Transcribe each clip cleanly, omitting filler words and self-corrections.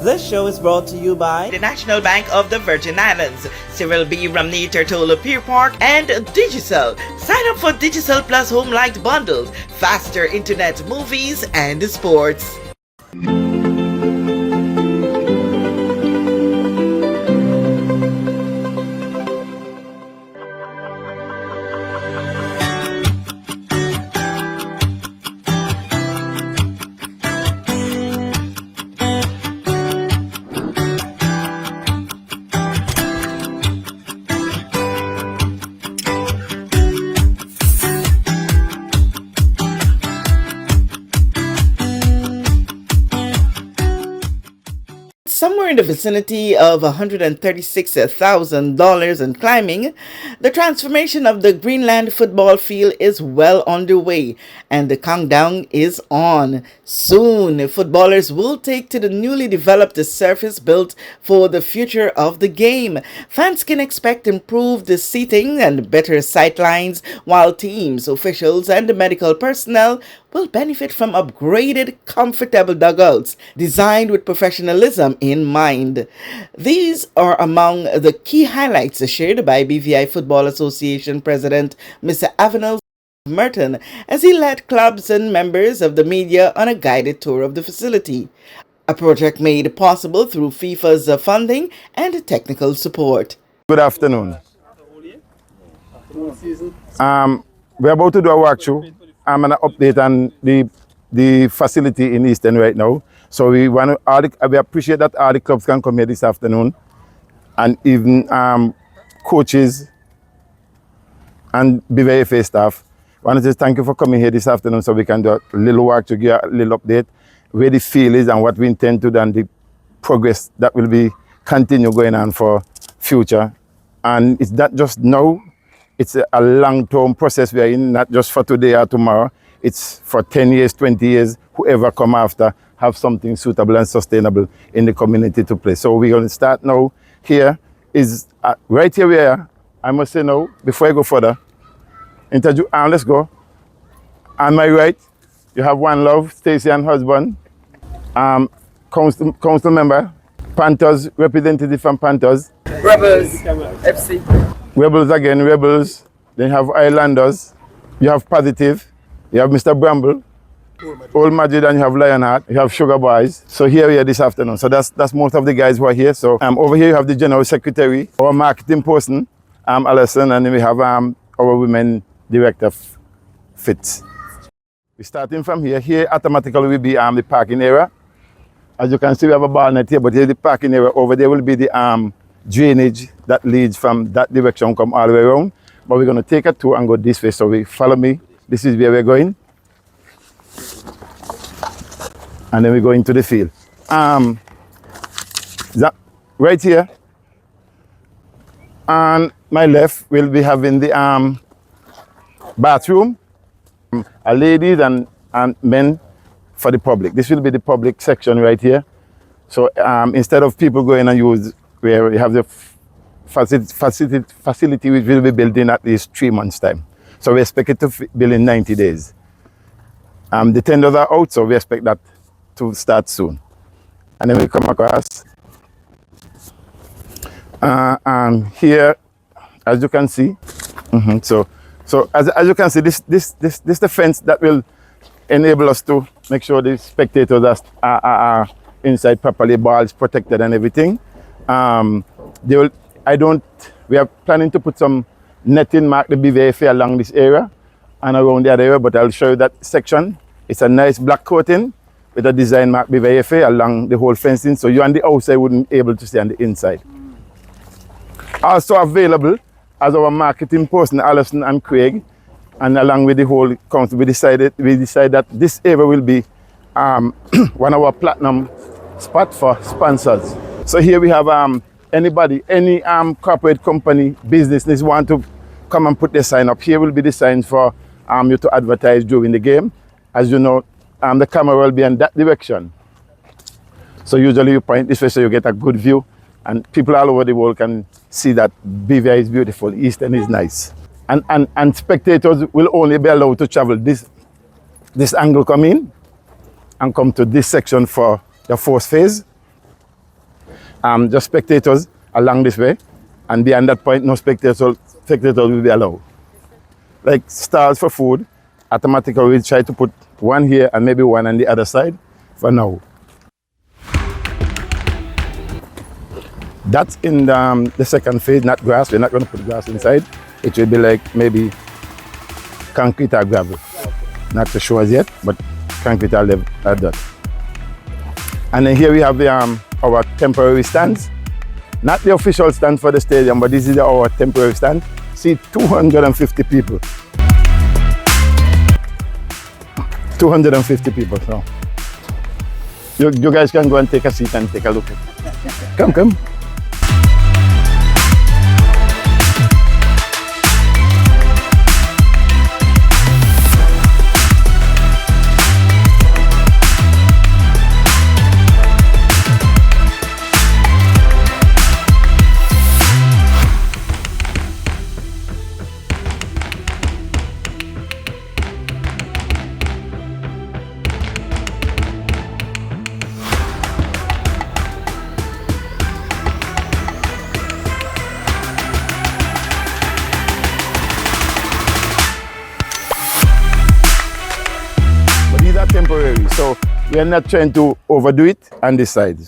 This show is brought to you by the National Bank of the Virgin Islands, Cyril B. Ramney Tertola Pier Park, and Digicel. Sign up for Digicel Plus Home Light bundles, faster internet, movies, and sports. Somewhere in the vicinity of $136,000 and climbing, the transformation of the Greenland Football Field is well underway and the countdown is on. Soon, footballers will take to the newly developed surface built for the future of the game. Fans can expect improved seating and better sightlines, while teams, officials, and the medical personnel will benefit from upgraded, comfortable dugouts designed with professionalism in mind. These are among the key highlights shared by BVI Football Association President Mr. Avenel Merton as he led clubs and members of the media on a guided tour of the facility, a project made possible through FIFA's funding and technical support. Good afternoon. We're about to do a walkthrough. I'm going to update on the facility in Eastern right now. So we appreciate that all the clubs can come here this afternoon, and even coaches and BVFA staff. I want to say thank you for coming here this afternoon so we can do a little work to give a little update where the field is and what we intend to do and the progress that will be continue going on for future. And it's not just now. It's a long-term process we are in, not just for today or tomorrow. It's for 10 years, 20 years, whoever come after have something suitable and sustainable in the community to play. So we're going to start now. Here is, right here we are. I must say now, before I go further, let's go. On my right, you have One Love, Stacey and husband, council member, Panthers, representative from Panthers. Rebels, FC. Rebels again, Rebels. Then you have Islanders. You have Positive. You have Mr. Bramble. Old Madrid, and you have Lionheart. You have Sugar Boys. So here we are this afternoon. So that's most of the guys who are here. So over here you have the General Secretary, our marketing person, Alison, and then we have our Women Director, Fitz. We're starting from here. Here automatically will be the parking area. As you can see, we have a ball net here, but here's the parking area. Over there will be the drainage that leads from that direction, come all the way around. But we're going to take a tour and go this way. So follow me. This is where we're going. And then we go into the field. Right here, on my left, we'll be having the bathroom, ladies and men for the public. This will be the public section right here. So instead of people going and use where we have the facility which will be built in at least 3 months' time. So we expect it to build in 90 days. The tenders are out, so we expect that to start soon. And then we come across. And here, as you can see, so as you can see, this is the fence that will enable us to make sure the spectators are inside properly, balls protected and everything. We are planning to put some netting mark the BVFA along this area and around the other area, but I'll show you that section. It's a nice black coating with a design mark BVFA along the whole fencing, so you on the outside wouldn't be able to see on the inside. Also available as our marketing person, Alison and Craig, and along with the whole council, we decided that this area will be one of our platinum spot for sponsors. So here we have any corporate company, business want to come and put their sign up. Here will be the signs for you to advertise during the game. As you know, the camera will be in that direction. So usually you point this way so you get a good view, and people all over the world can see that BVI is beautiful, Eastern is nice. And spectators will only be allowed to travel this angle come in and come to this section for the fourth phase. just spectators along this way, and beyond that point, no spectators will be allowed. Like stalls for food, automatically we try to put one here and maybe one on the other side for now. That's in the second phase, not grass. We're not going to put grass inside. It will be like maybe concrete or gravel. Not to show us yet, but concrete or level like that. And then here we have our temporary stands. Not the official stand for the stadium, but this is our temporary stand. See, 250 people. 250 people. So you guys can go and take a seat and take a look. Come. Temporary, so we are not trying to overdo it on this side.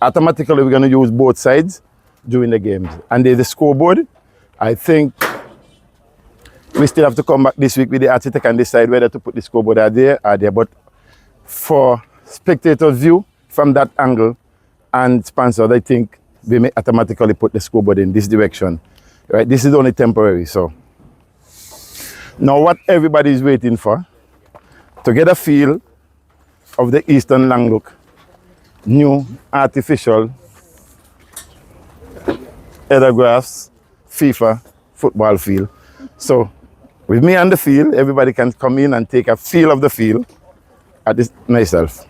Automatically, we're going to use both sides during the games. And the scoreboard, I think we still have to come back this week with the architect and decide whether to put the scoreboard out there or there. But for spectators' view from that angle and sponsors, I think we may automatically put the scoreboard in this direction. Right? This is only temporary. So now what everybody is waiting for, to get a feel of the Eastern Language new artificial Grass FIFA football field. So with me on the field, everybody can come in and take a feel of the field at this myself.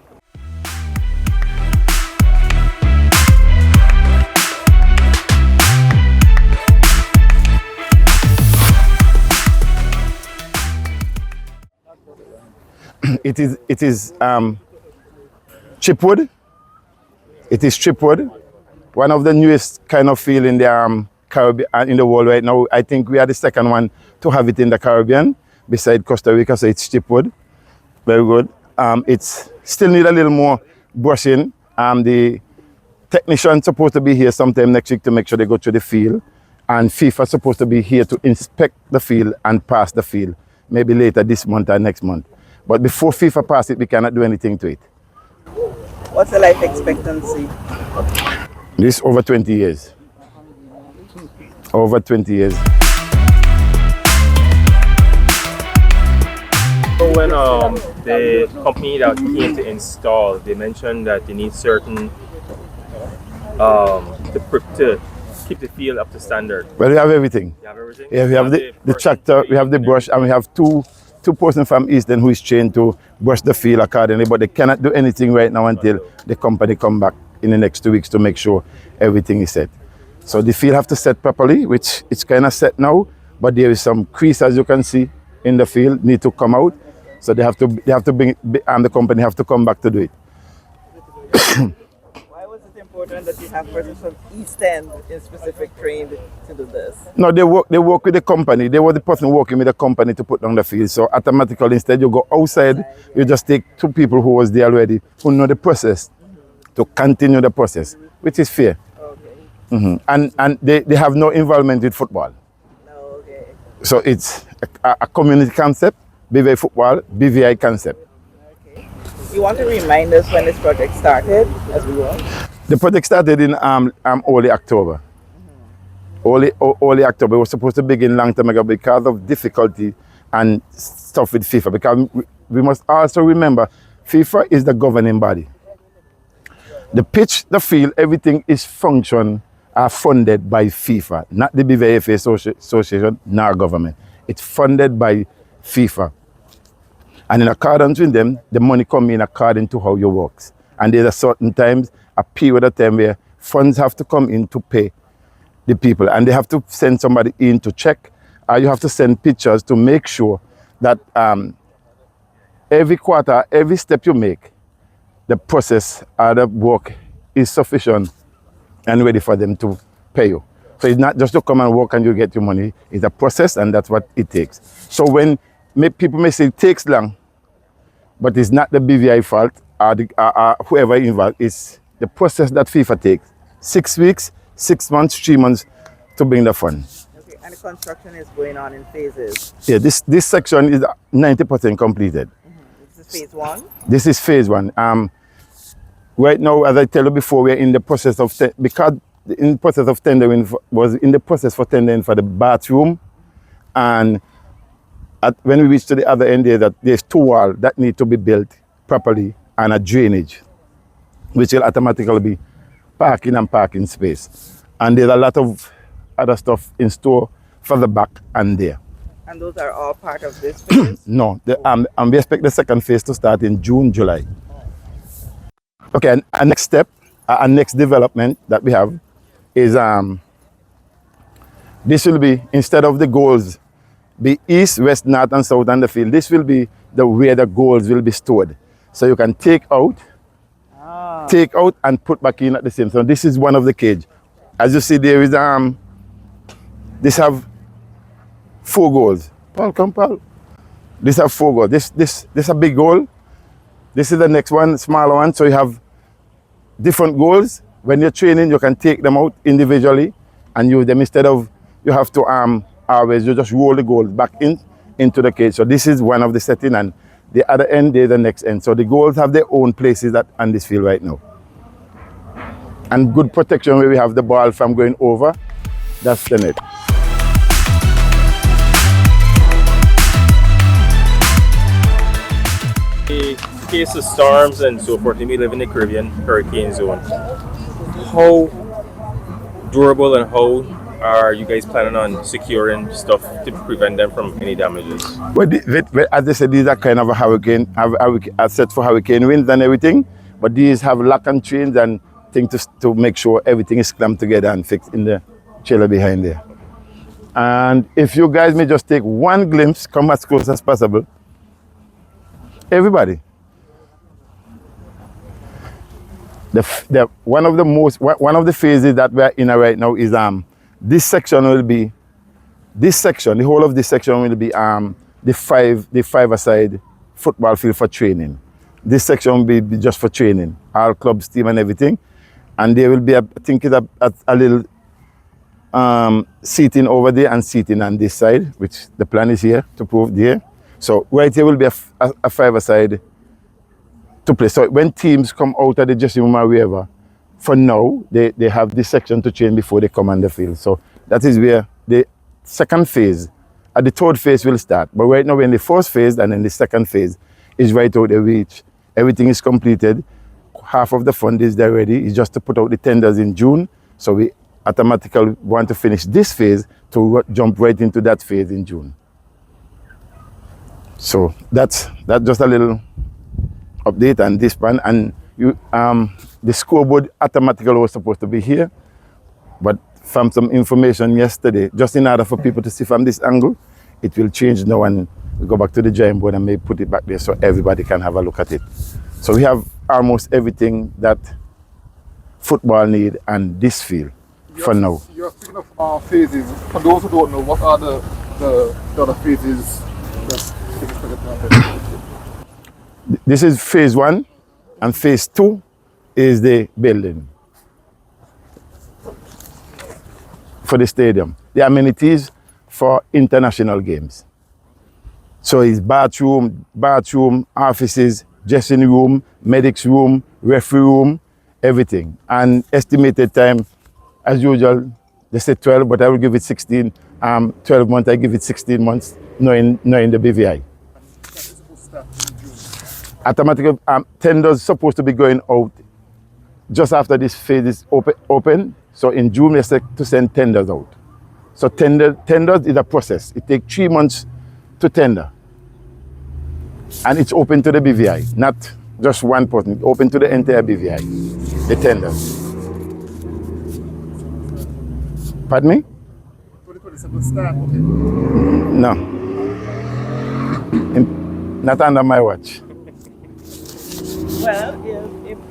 It is chipwood. It is chipwood. One of the newest kind of field in the Caribbean, in the world right now. I think we are the second one to have it in the Caribbean, beside Costa Rica. So it's chipwood. Very good. It's still need a little more brushing. The technician's supposed to be here sometime next week to make sure they go through the field, and FIFA supposed to be here to inspect the field and pass the field, maybe later this month or next month. But before FIFA passes it, we cannot do anything to it. What's the life expectancy? This over 20 years. Over 20 years. So when the company that came to install, they mentioned that they need certain to keep the field up to standard. Well, we have everything. You have everything? Yeah, we have the tractor, we have the brush, and we have two persons from Eastern who is trained to brush the field accordingly, but they cannot do anything right now until the company come back in the next 2 weeks to make sure everything is set. So the field have to set properly, which it's kind of set now, but there is some crease, as you can see, in the field, need to come out. So they have to bring, and the company have to come back to do it. Why was it important that you have persons from East End in specific trained to do this? No, they work with the company. They were the person working with the company to put down the field. So automatically, instead you go outside, you just take two people who was there already, who know the process, to continue the process, which is fair. Okay. And they have no involvement with football. No, okay. So it's a community concept, BVI football, BVI concept. Okay. You want to remind us when this project started, as we were? The project started in early October. Early October. It was supposed to begin long time ago because of difficulty and stuff with FIFA. Because we must also remember, FIFA is the governing body. The pitch, the field, everything is funded by FIFA, not the BVI Association, nor government. It's funded by FIFA. And in accordance with them, the money comes in according to how you work. And there's a certain times, a period of time where funds have to come in to pay the people. And they have to send somebody in to check, or you have to send pictures to make sure that every quarter, every step you make, the process or the work is sufficient and ready for them to pay you. So it's not just to come and work and you get your money. It's a process, and that's what it takes. So when people may say it takes long, but it's not the BVI fault or whoever involved. It's the process that FIFA takes. 6 weeks, 6 months, 3 months to bring the fund. Okay, and the construction is going on in phases. Yeah, this section is 90% completed. This is phase one. This is phase one. Right now, as I tell you before, we're in the process of tendering for tendering for the bathroom, and when we reach to the other end, there's 2 walls that need to be built properly and a drainage, which will automatically be parking space. And there's a lot of other stuff in store for the back and there. And those are all part of this phase? No, we expect the second phase to start in June, July. Okay, and our next step, our next development that we have is this will be, instead of the goals be east, west, north, and south on the field, this will be where the goals will be stored. So you can take out and put back in at the same time. This is one of the cage. As you see, there is this have 4 goals. Paul, come, Paul. This have 4 goals. This a big goal. This is the next one, smaller one. So you have different goals. When you're training, you can take them out individually and use them instead of you have to always you just roll the goals back into the cage. So this is one of the setting, and the other end there's the next end. So the goals have their own places on this field right now. And good protection where we have the ball from going over. That's the net. In case of storms and so forth, we live in the Caribbean hurricane zone. How durable and how are you guys planning on securing stuff to prevent them from any damages? Well, as I said, these are kind of a hurricane, are set for hurricane winds and everything, but these have lock and chains and things to make sure everything is clamped together and fixed in the trailer behind there. And if you guys may just take one glimpse, come as close as possible. Everybody. One of the phases that we're in right now is this section will be the whole of this section will be the five-a-side football field for training. This section will be just for training, all clubs, team and everything. And there will be I think it's a little seating over there and seating on this side, which the plan is here to prove there. So right here will be a five-a-side to play. So when teams come out of the dressing room or wherever, for now, they have this section to train before they come on the field. So that is where the second phase, the third phase will start. But right now we're in the first phase, and then the second phase is right out the reach. Everything is completed. Half of the fund is there ready. It's just to put out the tenders in June. So we automatically want to finish this phase to jump right into that phase in June. So that's just a little update on this plan. And the scoreboard automatically was supposed to be here, but from some information yesterday, just in order for people to see from this angle, it will change now, and we go back to the drawing board and maybe put it back there so everybody can have a look at it. So we have almost everything that football need and this field for now. You're speaking of phases. For those who don't know, what are the other phases? This is phase 1, and phase 2 is the building for the stadium. The amenities for international games. So it's bathroom, offices, dressing room, medics room, referee room, everything. And estimated time, as usual, they say 12, but I will give it 16. 12 months, I give it 16 months, knowing the BVI. Automatic tenders supposed to be going out just after this phase is open. So in June, we expect to send tenders out. So tenders is a process. It takes 3 months to tender. And it's open to the BVI, not just one person. It's open to the entire BVI, the tenders. Pardon me? 2027 start, okay. No. Not under my watch. Well,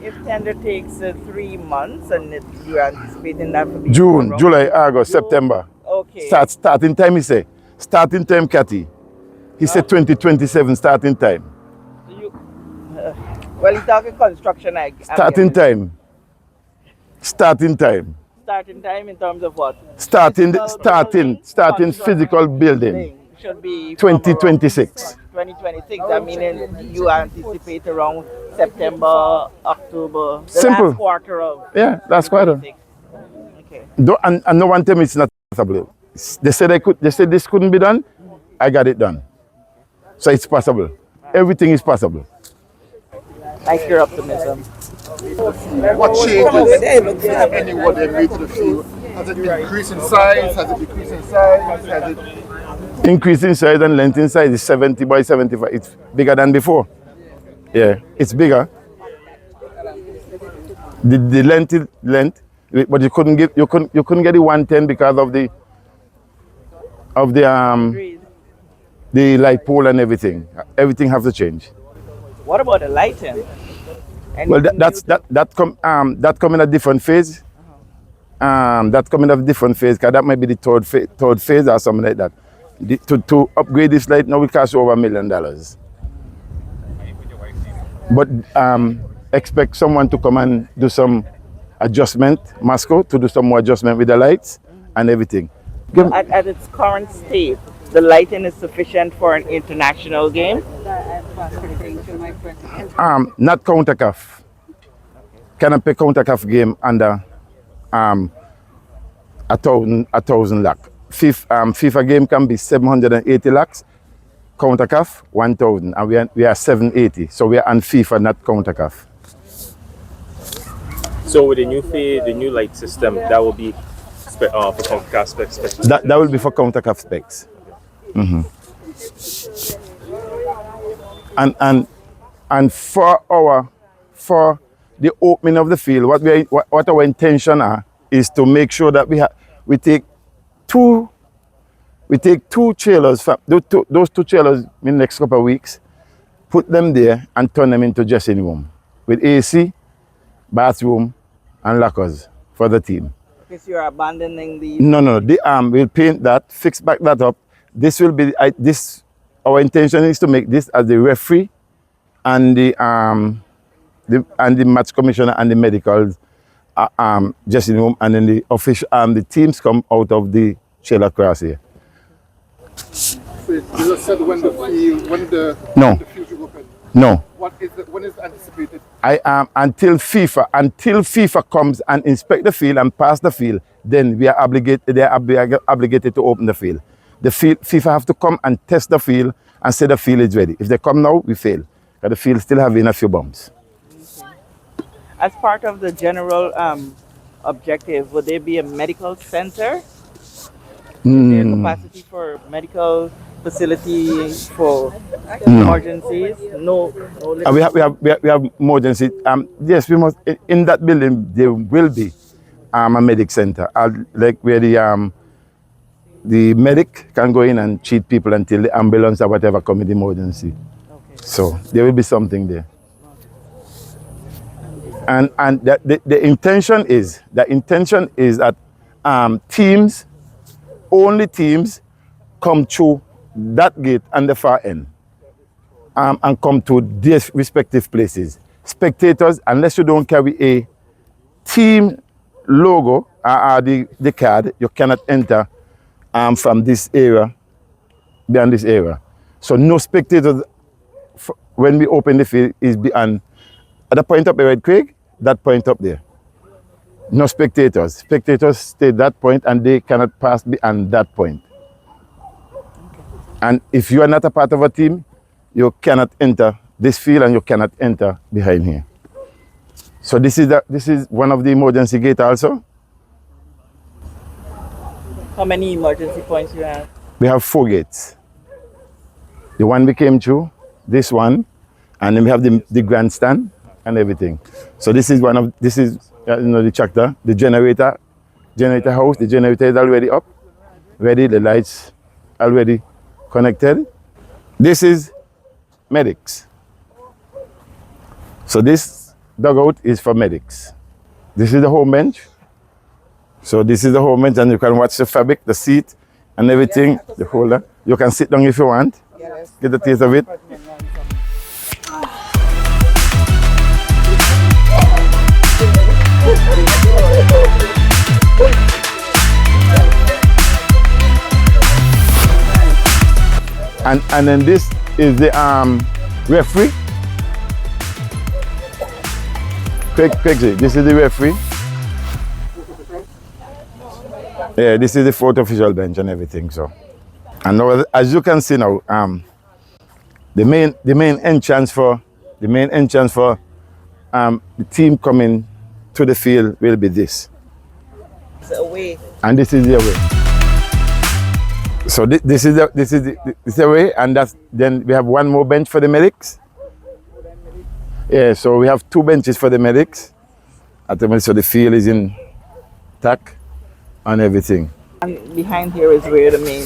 if tender takes 3 months and you're anticipating that for being June, around July, August, September. Okay. Starting time, he say. Starting time, Cathy. He said 2027 starting time. So well, he's talking construction. I'm Starting guessing. time. Starting time. Starting time in terms of what? Starting Construction physical building. should be from around 2026. 2026. I mean, you anticipate around September, October, the Simple. last quarter of Yeah, that's quite a. 2026. Okay. And no one tell me it's not possible. They said this couldn't be done. I got it done. So it's possible. Everything is possible. Like your optimism. What changes, if any, what they made to the field? Has it increased in size? Has it decreased in size? Has it... Increase in size and length in size is 70 by 75. It's bigger than before. Yeah, it's bigger. The length is length, but you couldn't get the 110 because of Agreed. the light pole and everything. Everything have to change. What about the lighting? Well, Anything that come in a different phase. That come in a different phase, because that might be the third phase or something like that. To upgrade this light now will cost over $1 million. But expect someone to come and do some adjustment, Moscow, to do some more adjustment with the lights and everything. At its current state, the lighting is sufficient for an international game? Not CONCACAF. Cannot pay CONCACAF game under $1,000 lakh. FIFA game can be 780 lakhs. CONCACAF 1,000, and we are 780. So we are on FIFA, not CONCACAF. So with the new light system, that will be for CONCACAF specs. That will be for CONCACAF specs. And for the opening of the field, what our intention is to make sure that we take two trailers, those two trailers in the next couple of weeks, put them there and turn them into dressing room with AC, bathroom, and lockers for the team. Because you're abandoning the... No. We'll paint that, fix back that up. This will be our intention is to make this as the referee and the match commissioner and the medicals dressing room, and then the teams come out of the trailer cross here. So you just said when the field should open. No. When is anticipated? Until FIFA comes and inspect the field and pass the field, then they are obligated to open the field. FIFA have to come and test the field and say the field is ready. If they come now, we fail, because the field still having a few bumps. As part of the general objective, would there be a medical center? Is there capacity for medical facility for emergencies? No. We have emergency. Yes, we must. In that building, there will be a medic center, like where the medic can go in and treat people until the ambulance or whatever come in the emergency. Okay. So there will be something there. And the intention is that only teams come through that gate on the far end and come to their respective places. Spectators, unless you don't carry a team logo or the card, you cannot enter from this area, beyond this area. So no spectators, when we open the field, is beyond, at the point up there, right, Craig? That point up there. No spectators. Spectators stay at that point and they cannot pass beyond that point. And if you are not a part of a team, you cannot enter this field and you cannot enter behind here. So this is one of the emergency gates also. How many emergency points do you have? We have 4 gates. The one we came through, this one, and then we have the grandstand and everything. So this is the tractor, the generator house. The generator is already up, ready. The lights already connected. This is medics. So this dugout is for medics. This is the home bench. So this is the home bench, and you can watch the fabric, the seat, and everything, the holder. You can sit down if you want. Get a taste of it. And then this is the referee. Quickly, this is the referee. Yeah, this is the fourth official bench and everything. So, and now, as you can see now, the main entrance for the team coming to the field will be this. It's away. And this is the away. So this is the way, and then we have one more bench for the medics. Yeah, so we have 2 benches for the medics. At the moment, so the field is intact and everything. And behind here is where the main.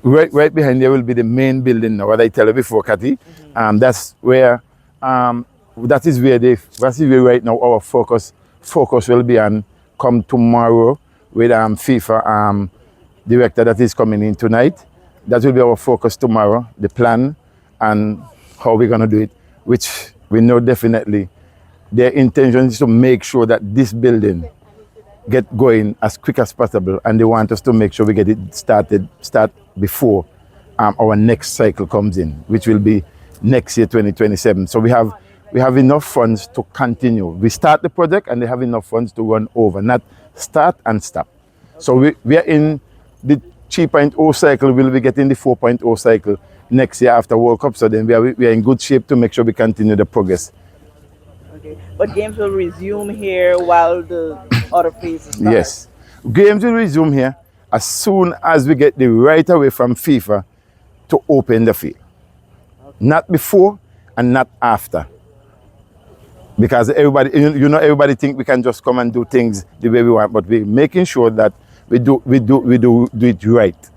Right behind there will be the main building. Now, what I tell you before, Cathy, that's where that is where right now our focus will be on. Come tomorrow with FIFA director that is coming in tonight. That will be our focus tomorrow, the plan and how we're gonna do it, which we know definitely their intention is to make sure that this building get going as quick as possible, and they want us to make sure we get it start before our next cycle comes in, which will be next year, 2027. So we have enough funds to continue. We start the project and they have enough funds to run over, not start and stop. Okay. So we are in the 3.0 cycle. We'll be getting the 4.0 cycle next year after World Cup. So then we are in good shape to make sure we continue the progress. Okay, but games will resume here while the other phases start. Yes, games will resume here as soon as we get the right away from FIFA to open the field. Okay. Not before and not after. Because everybody, everybody think we can just come and do things the way we want, but we're making sure that we do it right.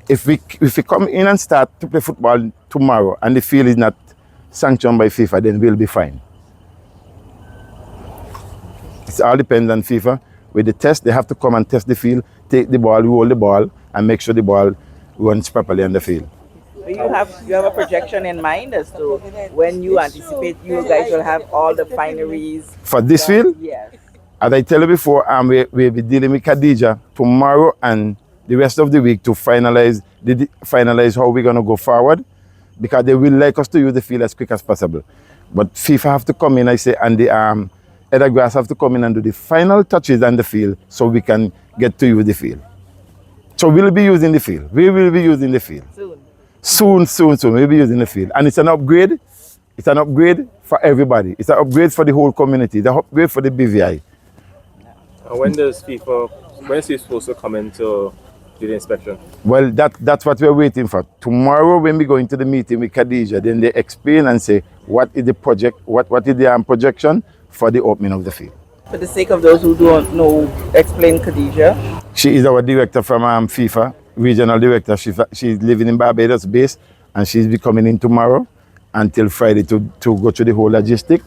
If we come in and start to play football tomorrow and the field is not sanctioned by FIFA, then we'll be fine. It all depends on FIFA. With the test, they have to come and test the field, take the ball, roll the ball, and make sure the ball runs properly on the field. You have a projection in mind as to when you anticipate you guys will have all the fineries for this field? Yes. As I tell you before, we'll be dealing with Khadija tomorrow and the rest of the week to finalize how we're going to go forward, because they will like us to use the field as quick as possible. But FIFA have to come in, I say, and the Edda Grass have to come in and do the final touches on the field so we can get to use the field. So we'll be using the field. We will be using the field. Soon. We'll be using the field. And it's an upgrade. It's an upgrade for everybody. It's an upgrade for the whole community. It's an upgrade for the BVI. When is he supposed to come in to do the inspection? Well, that's what we're waiting for. Tomorrow when we go into the meeting with Khadija, then they explain and say what is the project, what is the projection for the opening of the field. For the sake of those who don't know, explain Khadija. She is our director from FIFA, regional director. She's living in Barbados base, and she's be coming in tomorrow until Friday to go through the whole logistic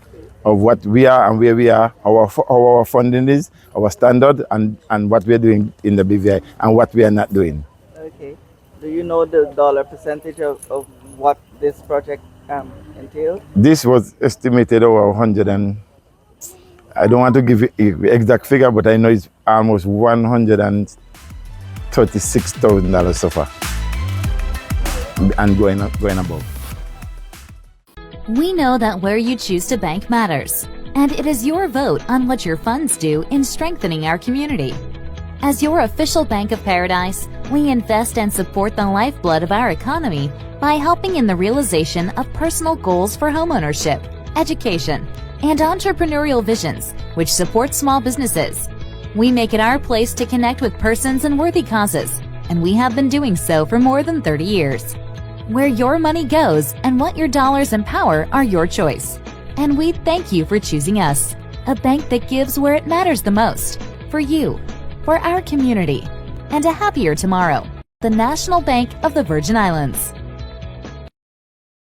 of what we are and where we are, how our funding is, our standard, and what we're doing in the BVI and what we are not doing. Okay. Do you know the dollar percentage of what this project entails? This was estimated over 100 and I don't want to give you the exact figure, but I know it's almost $136,000 so far and going above. We know that where you choose to bank matters, and it is your vote on what your funds do in strengthening our community. As your official Bank of Paradise, we invest and support the lifeblood of our economy by helping in the realization of personal goals for homeownership, education, and entrepreneurial visions, which support small businesses. We make it our place to connect with persons and worthy causes, and we have been doing so for more than 30 years. Where your money goes and what your dollars empower are your choice. And we thank you for choosing us, a bank that gives where it matters the most, for you, for our community, and a happier tomorrow. The National Bank of the Virgin Islands.